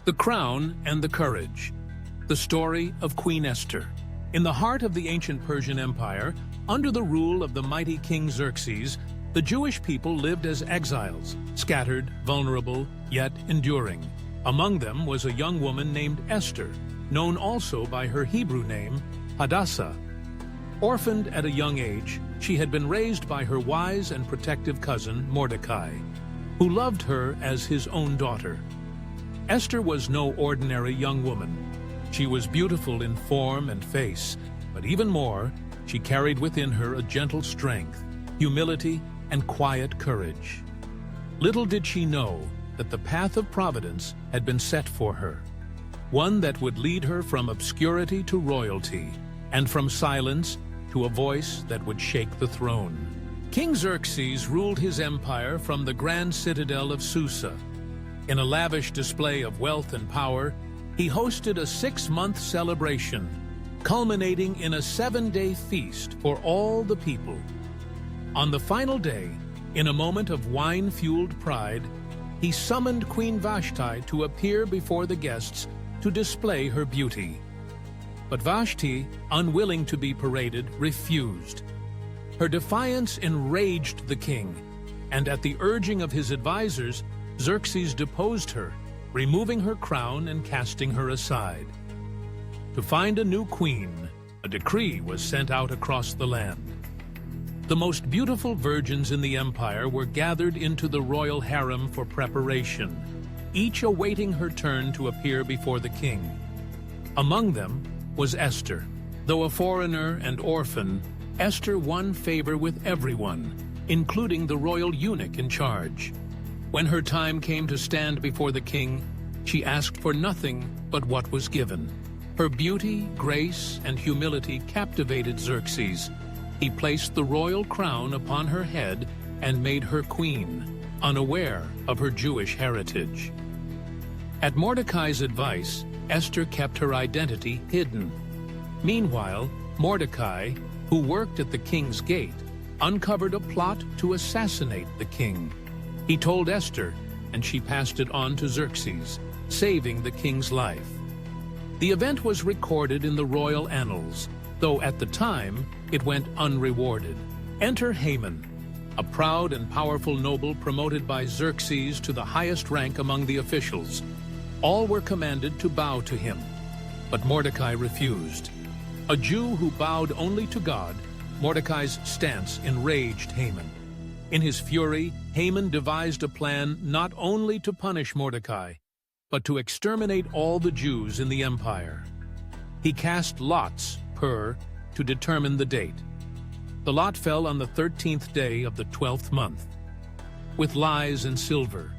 The Crown and the Courage. The story of Queen Esther. In the heart of the ancient Persian Empire, under the rule of the mighty King Xerxes, the Jewish people lived as exiles, scattered, vulnerable, yet enduring. Among them was a young woman named Esther, known also by her Hebrew name, Hadassah. Orphaned at a young age, she had been raised by her wise and protective cousin, Mordecai, who loved her as his own daughter. Esther was no ordinary young woman. She was beautiful in form and face, but even more, she carried within her a gentle strength, humility, and quiet courage. Little did she know that the path of providence had been set for her, one that would lead her from obscurity to royalty, and from silence to a voice that would shake the throne. King Xerxes ruled his empire from the grand citadel of Susa. In a lavish display of wealth and power, he hosted a 6-month celebration, culminating in a 7-day feast for all the people. On the final day, in a moment of wine-fueled pride, he summoned Queen Vashti to appear before the guests to display her beauty. But Vashti, unwilling to be paraded, refused. Her defiance enraged the king, and at the urging of his advisors, Xerxes deposed her, removing her crown and casting her aside. To find a new queen, a decree was sent out across the land. The most beautiful virgins in the empire were gathered into the royal harem for preparation, each awaiting her turn to appear before the king. Among them was Esther. Though a foreigner and orphan, Esther won favor with everyone, including the royal eunuch in charge. When her time came to stand before the king, she asked for nothing but what was given. Her beauty, grace, and humility captivated Xerxes. He placed the royal crown upon her head and made her queen, unaware of her Jewish heritage. At Mordecai's advice, Esther kept her identity hidden. Meanwhile, Mordecai, who worked at the king's gate, uncovered a plot to assassinate the king. He told Esther, and she passed it on to Xerxes, saving the king's life. The event was recorded in the royal annals, though at the time it went unrewarded. Enter Haman, a proud and powerful noble promoted by Xerxes to the highest rank among the officials. All were commanded to bow to him, but Mordecai refused. A Jew who bowed only to God, Mordecai's stance enraged Haman. In his fury, Haman devised a plan not only to punish Mordecai, but to exterminate all the Jews in the empire. He cast lots to determine the date. The lot fell on the 13th day of the 12th month. With lies and silver,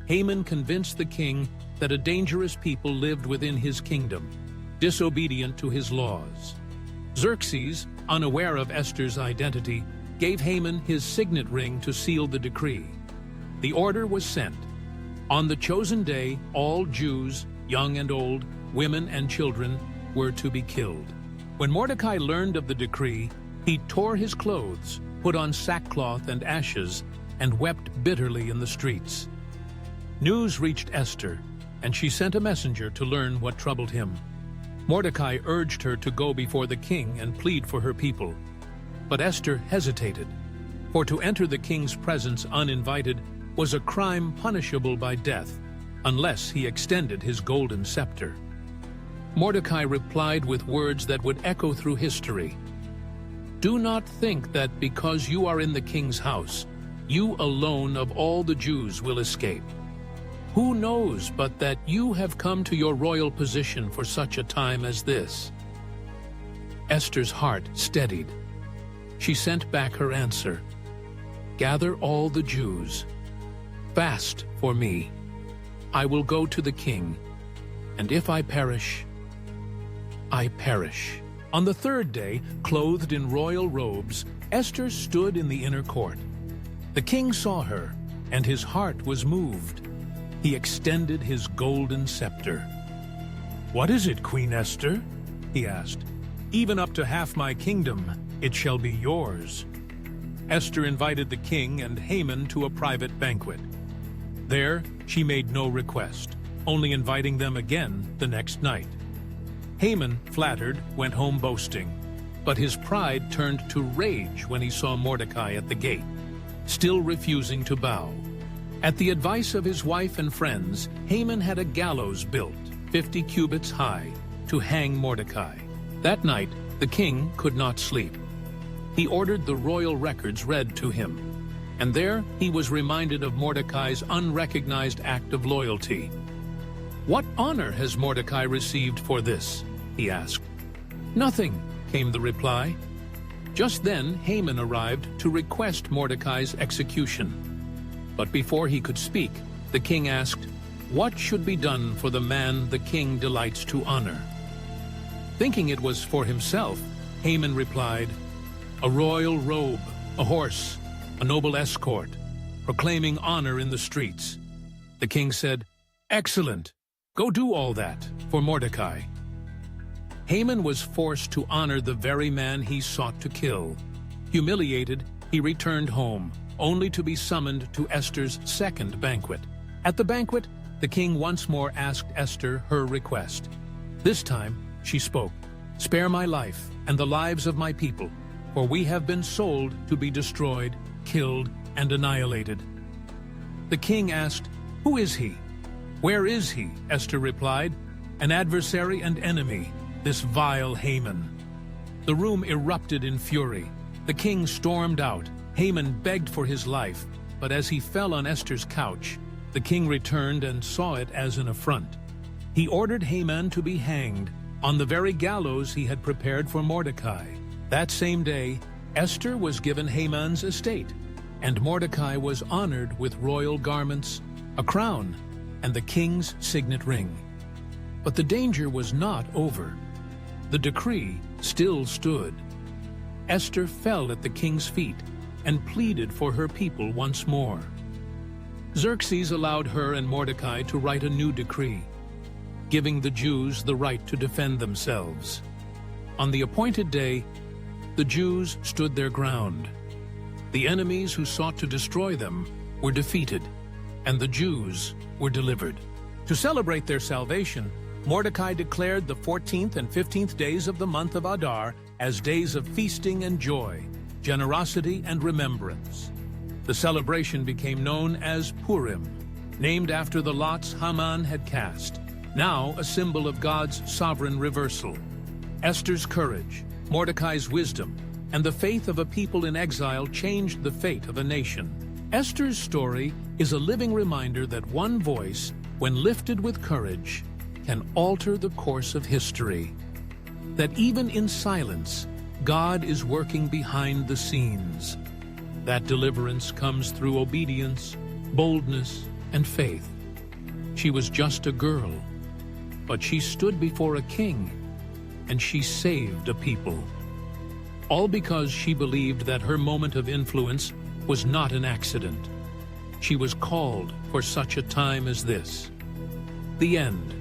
Haman convinced the king that a dangerous people lived within his kingdom, disobedient to his laws. Xerxes, unaware of Esther's identity, gave Haman his signet ring to seal the decree. The order was sent. On the chosen day, all Jews, young and old, women and children, were to be killed. When Mordecai learned of the decree, he tore his clothes, put on sackcloth and ashes, and wept bitterly in the streets. News reached Esther, and she sent a messenger to learn what troubled him. Mordecai urged her to go before the king and plead for her people. But Esther hesitated, for to enter the king's presence uninvited was a crime punishable by death, unless he extended his golden scepter. Mordecai replied with words that would echo through history. "Do not think that because you are in the king's house, you alone of all the Jews will escape. Who knows but that you have come to your royal position for such a time as this?" Esther's heart steadied. She sent back her answer, "Gather all the Jews. Fast for me. I will go to the king, and if I perish, I perish." On the 3rd day, clothed in royal robes, Esther stood in the inner court. The king saw her, and his heart was moved. He extended his golden scepter. "What is it, Queen Esther?" he asked. "Even up to half my kingdom, it shall be yours." Esther invited the king and Haman to a private banquet. There, she made no request, only inviting them again the next night. Haman, flattered, went home boasting, but his pride turned to rage when he saw Mordecai at the gate, still refusing to bow. At the advice of his wife and friends, Haman had a gallows built, 50 cubits high, to hang Mordecai. That night, the king could not sleep. He ordered the royal records read to him, and there he was reminded of Mordecai's unrecognized act of loyalty. "What honor has Mordecai received for this?" he asked. "Nothing," came the reply. Just then Haman arrived to request Mordecai's execution. But before he could speak, the king asked, "What should be done for the man the king delights to honor?" Thinking it was for himself, Haman replied, "A royal robe, a horse, a noble escort, proclaiming honor in the streets." The king said, "Excellent. Go do all that for Mordecai." Haman was forced to honor the very man he sought to kill. Humiliated, he returned home, only to be summoned to Esther's second banquet. At the banquet, the king once more asked Esther her request. This time, she spoke, "Spare my life and the lives of my people, for we have been sold to be destroyed, killed, and annihilated." The king asked, "Who is he? Where is he?" Esther replied, "An adversary and enemy, this vile Haman." The room erupted in fury. The king stormed out. Haman begged for his life, but as he fell on Esther's couch, the king returned and saw it as an affront. He ordered Haman to be hanged on the very gallows he had prepared for Mordecai. That same day, Esther was given Haman's estate, and Mordecai was honored with royal garments, a crown, and the king's signet ring. But the danger was not over. The decree still stood. Esther fell at the king's feet and pleaded for her people once more. Xerxes allowed her and Mordecai to write a new decree, giving the Jews the right to defend themselves. On the appointed day, the Jews stood their ground. The enemies who sought to destroy them were defeated, and the Jews were delivered. To celebrate their salvation, Mordecai declared the 14th and 15th days of the month of Adar as days of feasting and joy, generosity and remembrance. The celebration became known as Purim, named after the lots Haman had cast, now a symbol of God's sovereign reversal. Esther's courage, Mordecai's wisdom, and the faith of a people in exile changed the fate of a nation. Esther's story is a living reminder that one voice, when lifted with courage, can alter the course of history. That even in silence, God is working behind the scenes. That deliverance comes through obedience, boldness, and faith. She was just a girl, but she stood before a king, and she saved a people. All because she believed that her moment of influence was not an accident. She was called for such a time as this. The end.